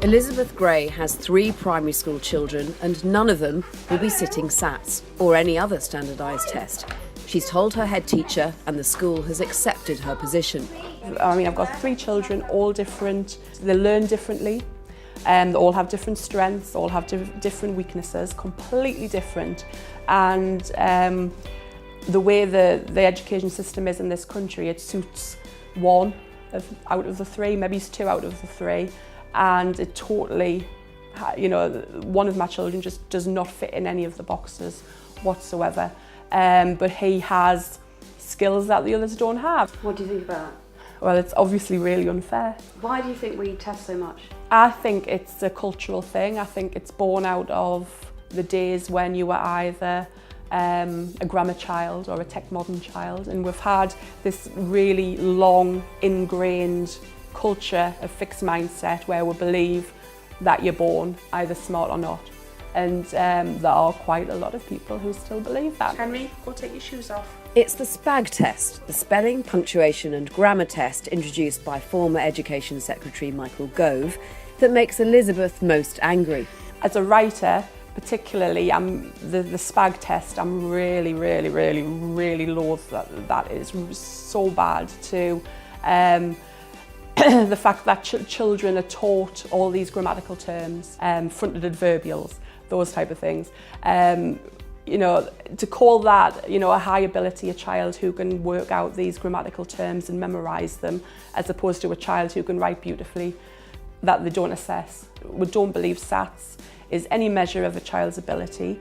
Elizabeth Gray has 3 primary school children and none of them will be sitting SATs or any other standardised test. She's told her head teacher and the school has accepted her position. I mean, I've got 3 children, all different. They learn differently, they all have different strengths, all have different weaknesses, completely different. And the way the education system is in this country, it suits one out of the 3, maybe it's 2 out of the 3. And it totally, one of my children just does not fit in any of the boxes whatsoever. But he has skills that the others don't have. What do you think about that? Well, it's obviously really unfair. Why do you think we test so much? I think it's a cultural thing. I think it's born out of the days when you were either a grammar child or a tech modern child, and we've had this really long ingrained culture of fixed mindset where we believe that you're born either smart or not, and there are quite a lot of people who still believe that. Henry, go take your shoes off. It's the SPAG test, the spelling, punctuation and grammar test introduced by former Education Secretary Michael Gove, that makes Elizabeth most angry. As a writer, particularly, the SPAG test, I'm really loath that is so bad to the fact that children are taught all these grammatical terms, fronted adverbials, those type of things. To call that, a high ability, a child who can work out these grammatical terms and memorise them, as opposed to a child who can write beautifully, that they don't assess. We don't believe SATs is any measure of a child's ability.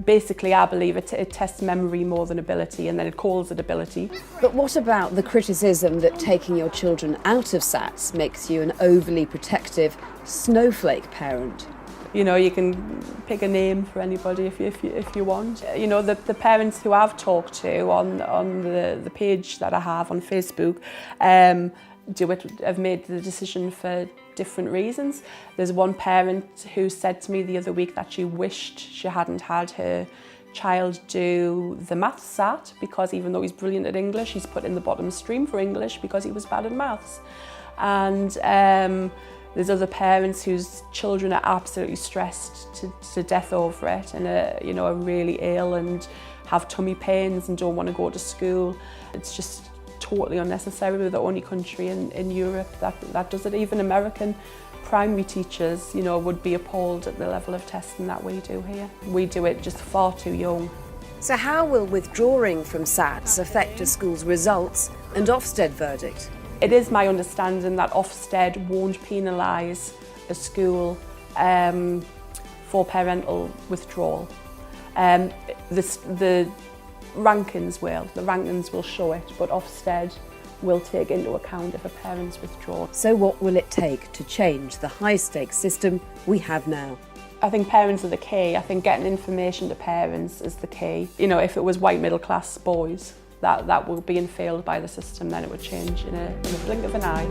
Basically, I believe it tests memory more than ability, and then it calls it ability. But what about the criticism that taking your children out of SATs makes you an overly protective snowflake parent? You can pick a name for anybody if you want. The parents who I've talked to on the page that I have on Facebook have made the decision for different reasons. There's one parent who said to me the other week that she wished she hadn't had her child do the maths SAT, because even though he's brilliant at English, he's put in the bottom stream for English because he was bad at maths. And there's other parents whose children are absolutely stressed to death over it, and are really ill and have tummy pains and don't want to go to school. It's just totally unnecessary. We're the only country in Europe that does it. Even American primary teachers, would be appalled at the level of testing that we do here. We do it just far too young. So how will withdrawing from SATs affect a school's results and Ofsted verdict? It is my understanding that Ofsted won't penalise a school for parental withdrawal. The rankings will show it, but Ofsted will take into account if a parent's withdrawn. So what will it take to change the high-stakes system we have now? I think parents are the key. I think getting information to parents is the key. If it was white middle class boys that were being failed by the system, then it would change in a blink of an eye.